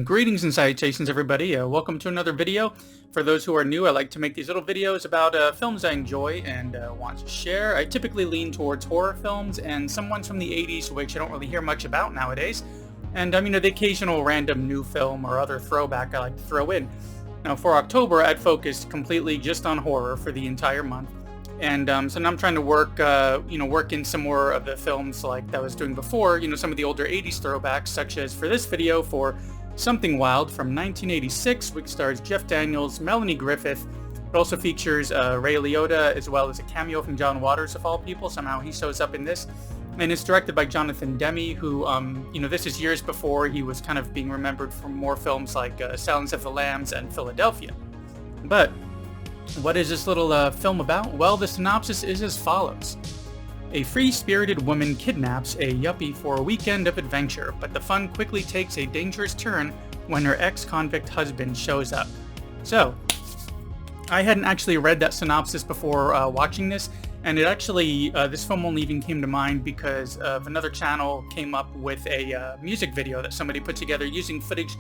Greetings and salutations, everybody. Welcome to another video. For those who are new, I like to make these little videos about films I enjoy and want to share. I typically lean towards horror films and some ones from the 80s, which I don't really hear much about nowadays. And the occasional random new film or other throwback I like to throw in. Now, for October, I'd focused completely just on horror for the entire month. And so now I'm trying to work in some more of the films like that I was doing before, some of the older 80s throwbacks, such as for this video for Something Wild from 1986, which stars Jeff Daniels, Melanie Griffith. It also features Ray Liotta, as well as a cameo from John Waters, of all people. Somehow he shows up in this. And it's directed by Demme, who, this is years before he was kind of being remembered for more films like Silence of the Lambs and Philadelphia. But what is this little film about? Well, the synopsis is as follows. A free-spirited woman kidnaps a yuppie for a weekend of adventure, but the fun quickly takes a dangerous turn when her ex-convict husband shows up. So, I hadn't actually read that synopsis before watching this, and it actually, this film only even came to mind because of another channel came up with a music video that somebody put together using footage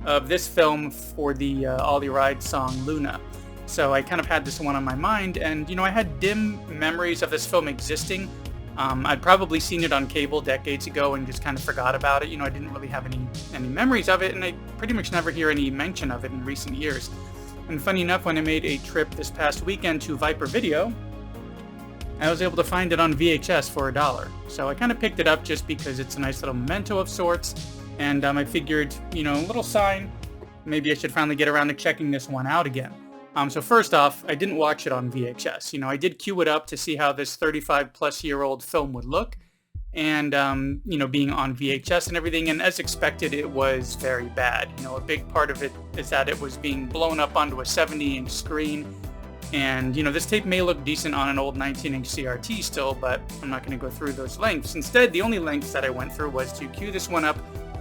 of this film for the Ollie Ride song Luna. So I kind of had this one on my mind, and I had dim memories of this film existing. I'd probably seen it on cable decades ago and just kind of forgot about it. I didn't really have any memories of it, and I pretty much never hear any mention of it in recent years. And funny enough, when I made a trip this past weekend to Viper Video, I was able to find it on VHS for $1. So I kind of picked it up just because it's a nice little memento of sorts, and I figured, a little sign, maybe I should finally get around to checking this one out again. So first off, I didn't watch it on VHS. I did queue it up to see how this 35-plus-year-old film would look, and, being on VHS and everything, and as expected, it was very bad. A big part of it is that it was being blown up onto a 70-inch screen, and, this tape may look decent on an old 19-inch CRT still, but I'm not going to go through those lengths. Instead, the only lengths that I went through was to queue this one up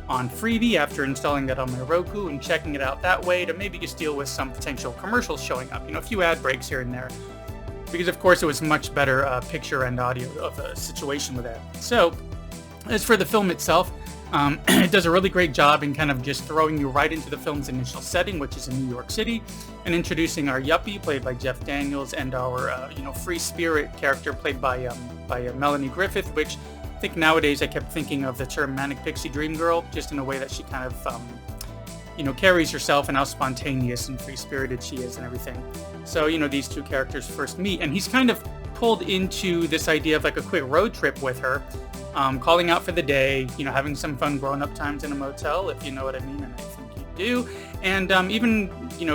on Freebie after installing that on my Roku and checking it out that way to maybe just deal with some potential commercials showing up, a few ad breaks here and there, because of course it was much better picture and audio of the situation with that. So as for the film itself, it does a really great job in kind of just throwing you right into the film's initial setting, which is in New York City, and introducing our yuppie played by Jeff Daniels and our free spirit character played by Melanie Griffith, which I think nowadays I kept thinking of the term manic pixie dream girl, just in a way that she kind of, carries herself and how spontaneous and free-spirited she is and everything. So, these two characters first meet, and he's kind of pulled into this idea of like a quick road trip with her, calling out for the day, having some fun grown-up times in a motel, if you know what I mean, and I think you do, and even,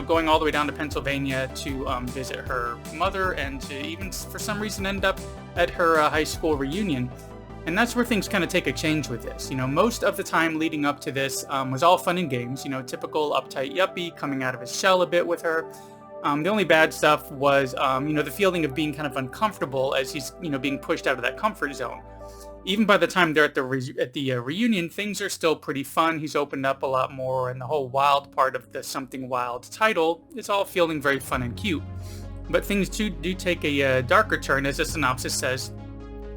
going all the way down to Pennsylvania to visit her mother and to even, for some reason, end up at her high school reunion. And that's where things kind of take a change with this. Most of the time leading up to this was all fun and games, typical uptight yuppie coming out of his shell a bit with her. The only bad stuff was, the feeling of being kind of uncomfortable as he's, being pushed out of that comfort zone. Even by the time they're at the reunion, things are still pretty fun. He's opened up a lot more, and the whole wild part of the Something Wild title is all feeling very fun and cute. But things do take a darker turn, as the synopsis says,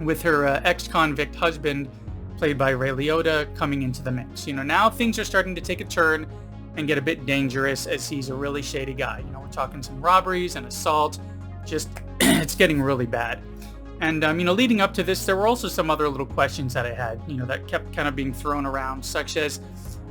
with her ex-convict husband, played by Ray Liotta, coming into the mix. Now things are starting to take a turn and get a bit dangerous as he's a really shady guy. We're talking some robberies and assault. Just, it's getting really bad. And, leading up to this, there were also some other little questions that I had, that kept kind of being thrown around, such as,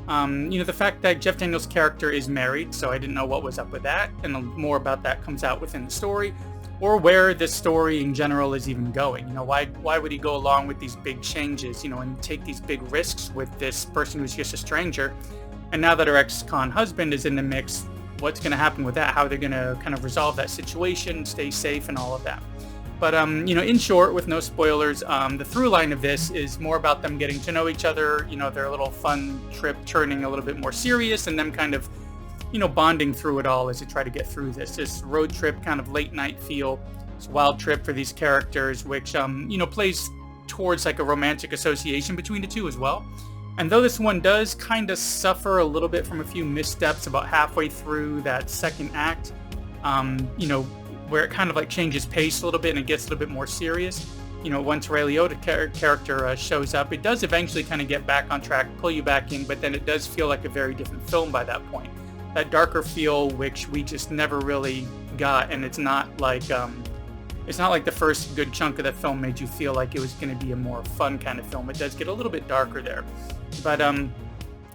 the fact that Jeff Daniels' character is married, so I didn't know what was up with that, and more about that comes out within the story. Or where this story in general is even going. Why would he go along with these big changes, and take these big risks with this person who's just a stranger? And now that her ex-con husband is in the mix, what's going to happen with that? How are they going to kind of resolve that situation, stay safe, and all of that? But, in short, with no spoilers, the through line of this is more about them getting to know each other, their little fun trip turning a little bit more serious, and them kind of bonding through it all as they try to get through this road trip kind of late night feel. It's a wild trip for these characters, which, plays towards like a romantic association between the two as well. And though this one does kind of suffer a little bit from a few missteps about halfway through that second act, where it kind of like changes pace a little bit and it gets a little bit more serious, once Ray Liotta character shows up, it does eventually kind of get back on track, pull you back in, but then it does feel like a very different film by that point. That darker feel, which we just never really got, and it's not like the first good chunk of the film made you feel like it was going to be a more fun kind of film. It does get a little bit darker there, but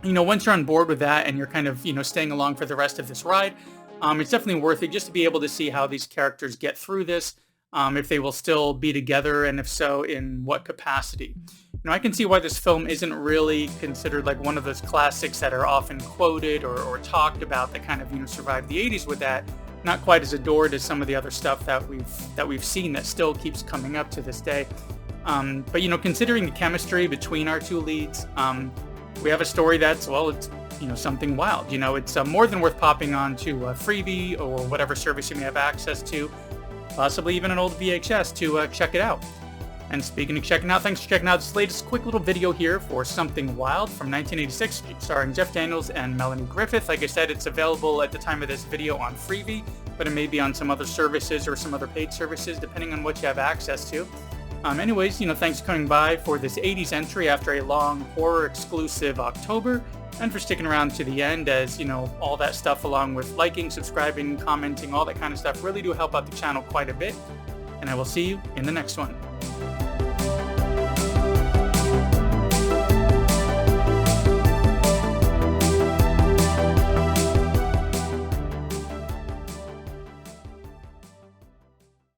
once you're on board with that and you're kind of staying along for the rest of this ride, it's definitely worth it just to be able to see how these characters get through this, if they will still be together, and if so, in what capacity. I can see why this film isn't really considered like one of those classics that are often quoted or talked about that kind of survived the 80s with that. Not quite as adored as some of the other stuff that we've seen that still keeps coming up to this day. But considering the chemistry between our two leads, we have a story that's, well, it's something wild. It's more than worth popping on to Freevee or whatever service you may have access to, possibly even an old VHS to check it out. And speaking of checking out, thanks for checking out this latest quick little video here for Something Wild from 1986, starring Jeff Daniels and Melanie Griffith. Like I said, it's available at the time of this video on Freevee, but it may be on some other services or some other paid services, depending on what you have access to. Anyways, thanks for coming by for this 80s entry after a long horror-exclusive October, and for sticking around to the end, as, all that stuff along with liking, subscribing, commenting, all that kind of stuff really do help out the channel quite a bit. And I will see you in the next one.